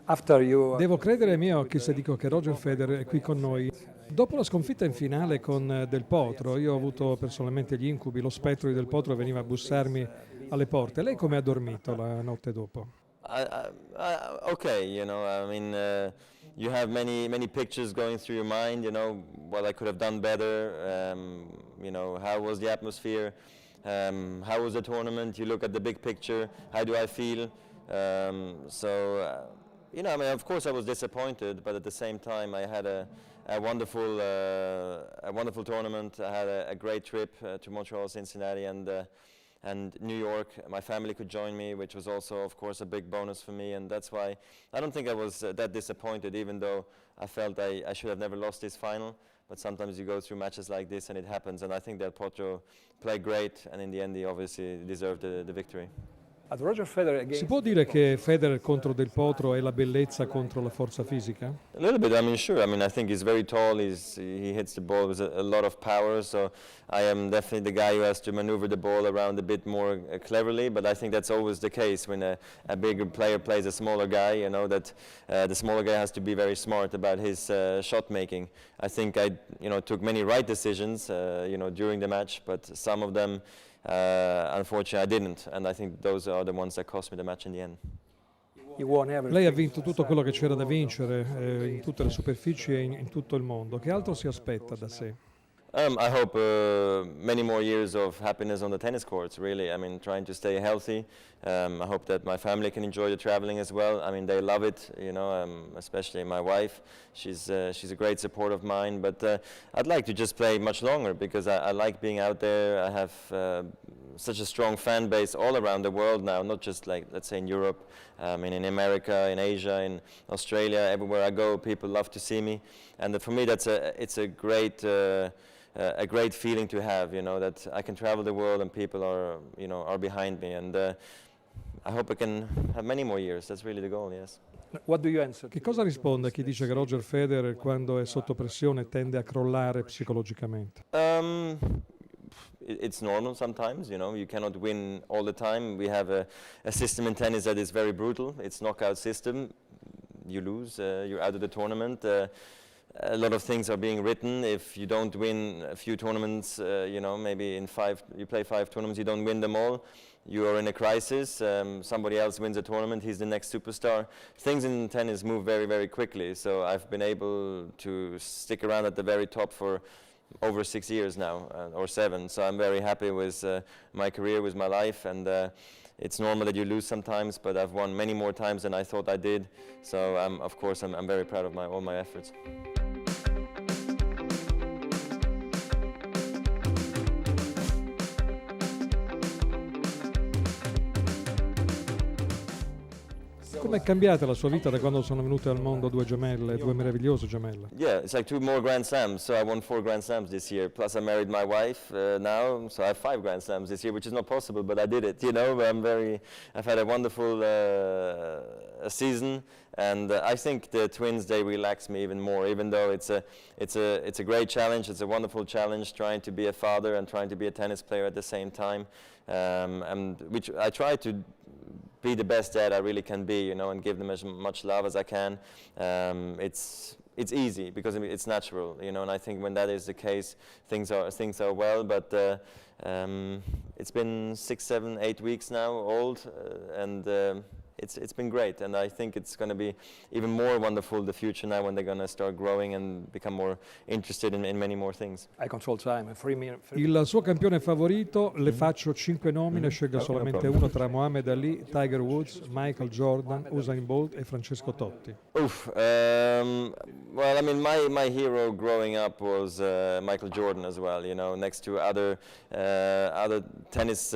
Devo credere ai miei occhi se dico che Roger Federer è qui con noi. Dopo la sconfitta in finale con Del Potro, io ho avuto personalmente gli incubi, lo spettro di Del Potro veniva a bussarmi alle porte. Lei come ha dormito la notte dopo? Okay, I mean, you have many pictures going through your mind, what I could have done better, how was the atmosphere, how was the tournament, you look at the big picture, how do I feel, I mean, of course I was disappointed, but at the same time I had a wonderful tournament, I had a great trip to Montreal, Cincinnati, and New York. My family could join me, which was also, of course, a big bonus for me, and that's why I don't think I was that disappointed, even though I felt I should have never lost this final. But sometimes you go through matches like this and it happens, and I think Del Potro played great, and in the end he obviously deserved the victory. Si può dire che Federer contro Del Potro è la bellezza contro la forza fisica? A little bit, I mean, sure. I mean, I think he's very tall. He hits the ball with a lot of power. So I am definitely the guy who has to maneuver the ball around a bit more cleverly. But I think that's always the case when a bigger player plays a smaller guy. That the smaller guy has to be very smart about his shot making. I think I, took many right decisions, during the match, but some of them, unfortunately, I didn't. And I think those are the ones that cost me the match in the end. Lei ha vinto tutto quello che c'era da vincere in tutte le superfici e in tutto il mondo. Che altro si aspetta da sé? I hope many more years of happiness on the tennis courts, really. I mean, trying to stay healthy. I hope that my family can enjoy the traveling as well. I mean, they love it, especially my wife. She's a great support of mine. But I'd like to just play much longer because I like being out there. I have such a strong fan base all around the world now, not just like, let's say, in Europe, in America, in Asia, in Australia. Everywhere I go, people love to see me. And for me, it's a great feeling to have, that I can travel the world and people are behind me, and I hope I can have many more years. That's really the goal, yes. Che cosa risponde a chi dice che Roger Federer, quando è sotto pressione, tende a crollare psicologicamente? It's normal sometimes, you cannot win all the time. We have a system in tennis that is very brutal. It's knockout system. You lose, you're out of the tournament. A lot of things are being written. If you don't win a few tournaments, maybe you play 5 tournaments, you don't win them all, you are in a crisis. Somebody else wins a tournament, he's the next superstar. Things in tennis move very, very quickly. So I've been able to stick around at the very top for over 6 years now, or 7. So I'm very happy with my career, with my life, and it's normal that you lose sometimes, but I've won many more times than I thought I did. So of course I'm very proud of all my efforts. Com'è cambiata la sua vita da quando sono venute al mondo due gemelle, due meravigliose gemelle? Yeah, it's like 2 more Grand Slams. So I won 4 Grand Slams this year. Plus I married my wife now, so I have 5 Grand Slams this year, which is not possible, but I did it. I've had a wonderful season, and I think the twins, they relax me even more. Even though it's a great challenge, it's a wonderful challenge, trying to be a father and trying to be a tennis player at the same time, and which I try to be the best dad I really can be, and give them as much love as I can. It's easy because it's natural, and I think when that is the case, things are well. But it's been 6, 7, 8 weeks now old, and it's been great, and I think it's going to be even more wonderful the future now when they're going to start growing and become more interested in many more things. I control time. Il suo campione favorito, le faccio 5 nomine, scelga solamente uno tra Muhammad Ali, Tiger Woods, Michael Jordan, Usain Bolt e Francesco Totti. Well, I mean, my hero growing up was Michael Jordan as well, next to other tennis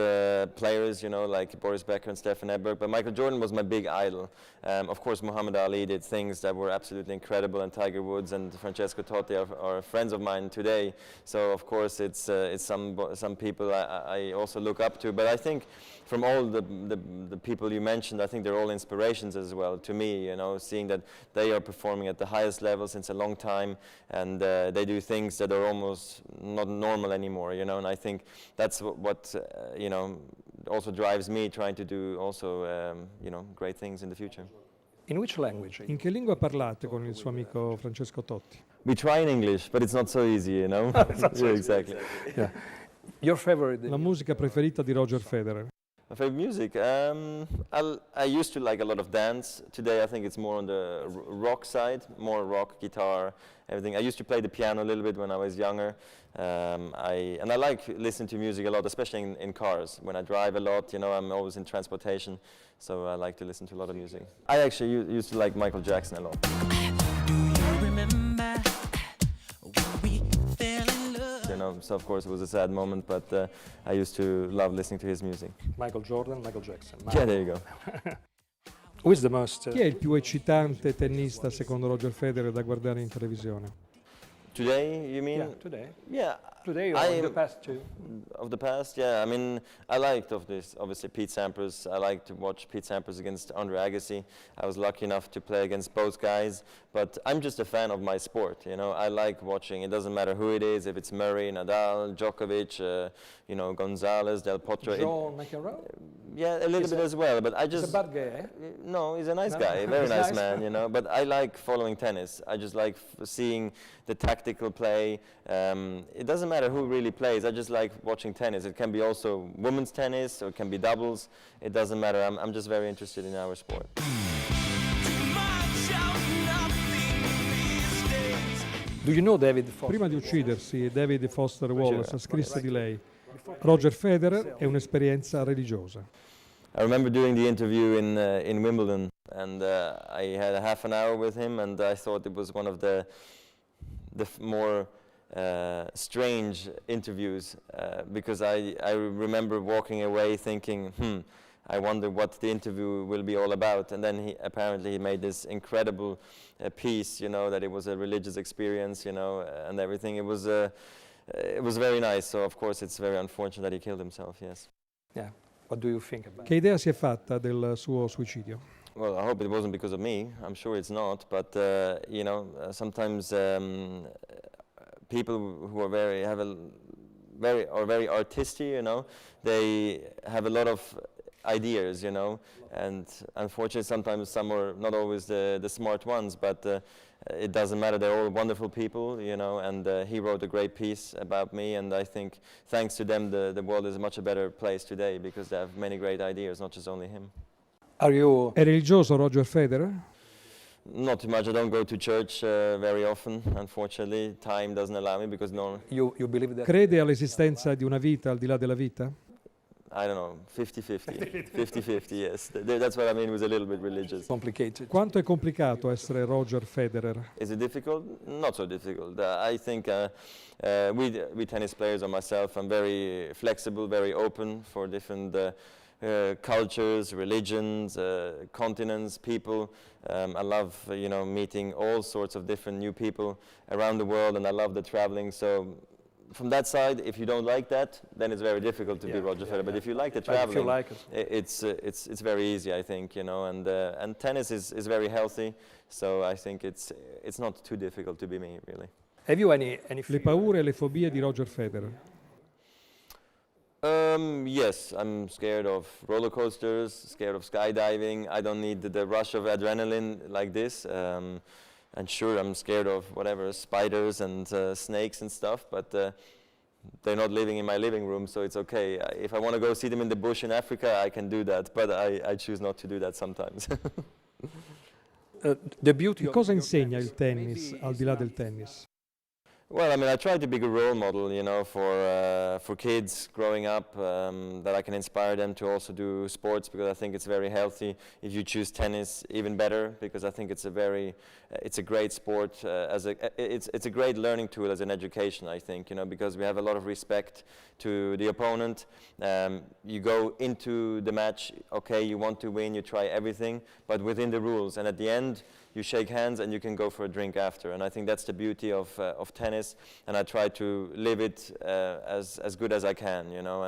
players, like Boris Becker and Stefan Edberg, but Michael Jordan was my big idol. Of course, Muhammad Ali did things that were absolutely incredible, and Tiger Woods and Francesco Totti are friends of mine today. So of course, it's some people I also look up to. But I think from all the people you mentioned, I think they're all inspirations as well to me. Seeing that they are performing at the highest level since a long time, and they do things that are almost not normal anymore. And I think that's what also drives me trying to do also great things in the future. In which language? In che lingua parlate con il suo amico Francesco Totti? We try in English, but it's not so easy, you know? Yeah, exactly. Yeah. Your favorite? La musica preferita di Roger Federer? My favorite music? I used to like a lot of dance. Today I think it's more on the rock side, more rock, guitar, everything. I used to play the piano a little bit when I was younger. I like listening to music a lot, especially in cars. When I drive a lot, you know, I'm always in transportation, so I like to listen to a lot of music. I actually used to like Michael Jackson a lot. Do you remember when we fell in love? You know, so of course it was a sad moment, but I used to love listening to his music. Michael Jordan, Michael Jackson. Yeah, there you go. Who is the most? Chi è il più eccitante tennista secondo Roger Federer da guardare in televisione? Today, you mean? Yeah, today. Yeah. Today or in the past too? Of the past, yeah. I mean, I liked of this, obviously, Pete Sampras. I liked to watch Pete Sampras against Andre Agassi. I was lucky enough to play against both guys. But I'm just a fan of my sport, you know. I like watching. It doesn't matter who it is, if it's Murray, Nadal, Djokovic, you know, Gonzalez, Del Potro. Joe McEnroe? Yeah, a little bit as well, but I He's just... a bad guy, eh? No, he's a nice guy, very He's nice nice. man, you know. But I like following tennis. I just like seeing the tactical play. It doesn't matter who really plays. I just like watching tennis. It can be also women's tennis or it can be doubles. It doesn't matter. I'm just very interested in our sport. Do you know David Foster? Prima di uccidersi, David Foster Wallace scrisse di lei: Roger Federer è un'esperienza religiosa. I remember doing the interview in Wimbledon, and I had a half an hour with him, and I thought it was one of the more strange interviews because I remember walking away thinking, I wonder what the interview will be all about. And then apparently he made this incredible piece, you know, that it was a religious experience, you know, and everything. It was very nice. So of course it's very unfortunate that he killed himself. Yes. Yeah. What do you think about Che idea si è fatta del suo suicidio? Well, I hope it wasn't because of me. I'm sure it's not. But you know, sometimes people who are very artistic, you know, they have a lot of ideas, you know, and unfortunately sometimes some are not always the smart ones, but it doesn't matter. They're all wonderful people, you know, and he wrote a great piece about me, and I think thanks to them the world is a much better place today because they have many great ideas, not just only him. Are you? È religioso Roger Federer? Not too much. I don't go to church very often, unfortunately. Time doesn't allow me because You believe that? Crede all'esistenza di una vita al di là della vita? I don't know, 50-50. 50-50, yes. That's what I mean with a little bit religious. Complicated. Quanto è complicato essere Roger Federer? Is it difficult? Not so difficult. I think we tennis players or myself, I'm very flexible, very open for different cultures, religions, continents, people. I love, you know, meeting all sorts of different new people around the world, and I love the traveling. So from that side, if you don't like that, then it's very difficult to be Roger Federer. But if you like the traveling, if you like it's very easy, I think, you know. And tennis is very healthy, so I think it's not too difficult to be me, really. Have you any Le fear? paure e le fobie di Roger Federer? Yes, I'm scared of roller coasters, scared of skydiving. I don't need the rush of adrenaline like this. And sure, I'm scared of whatever, spiders and snakes and stuff, but they're not living in my living room, so it's okay. If I want to go see them in the bush in Africa, I can do that, but I choose not to do that sometimes. The beauty Che of cosa your insegna il tennis al di là del tennis? Well, I mean, I try to be a role model, you know, for kids growing up, that I can inspire them to also do sports, because I think it's very healthy. If you choose tennis, even better, because I think it's a great sport. It's a great learning tool as an education, I think, you know, because we have a lot of respect to the opponent. You go into the match, okay, you want to win, you try everything, but within the rules, and at the end, you shake hands and you can go for a drink after. And I think that's the beauty of tennis, and I try to live it as good as I can, you know.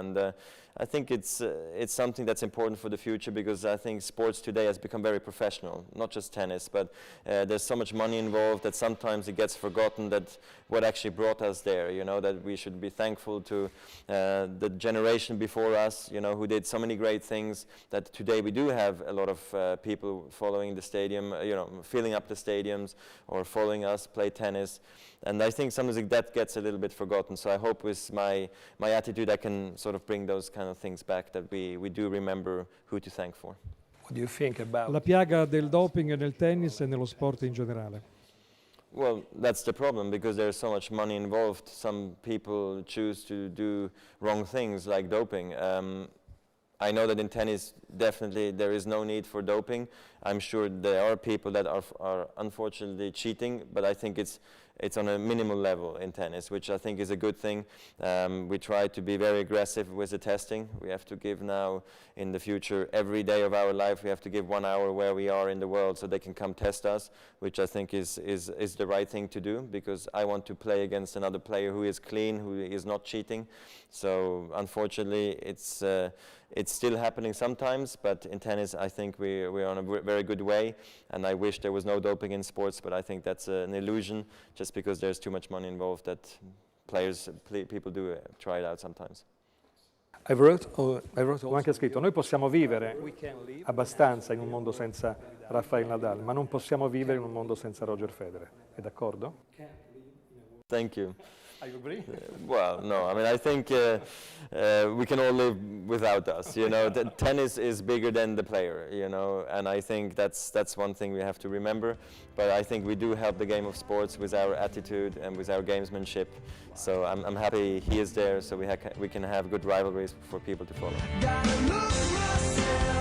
I think it's something that's important for the future, because I think sports today has become very professional, not just tennis, but there's so much money involved that sometimes it gets forgotten that what actually brought us there, you know, that we should be thankful to the generation before us, you know, who did so many great things, that today we do have a lot of people following the stadium, you know, filling up the stadiums or following us play tennis. And I think sometimes that gets a little bit forgotten. So I hope with my attitude I can sort of bring those kind of things back, that we do remember who to thank for. What do you think about La piaga del doping nel tennis e nello sport in generale. Well, that's the problem, because there's so much money involved. Some people choose to do wrong things like doping. I know that in tennis, definitely there is no need for doping. I'm sure there are people that are unfortunately cheating, but I think it's on a minimal level in tennis, which I think is a good thing. We try to be very aggressive with the testing. We have to give now, in the future, every day of our life, we have to give 1 hour where we are in the world so they can come test us, which I think is the right thing to do, because I want to play against another player who is clean, who is not cheating. So unfortunately, it's still happening sometimes, but in tennis I think we're on a very good way, and I wish there was no doping in sports, but I think that's an illusion, just because there's too much money involved that people do try it out sometimes. Ho anche scritto, noi possiamo vivere abbastanza in un mondo senza Rafael Nadal, ma non possiamo vivere in un mondo senza Roger Federer. È d'accordo? Thank you. I agree. Well, no, I mean, I think we can all live without us, you know. Tennis is bigger than the player, you know, and I think that's one thing we have to remember. But I think we do help the game of sports with our attitude and with our gamesmanship. So I'm happy he is there, so we can have good rivalries for people to follow. Gotta look myself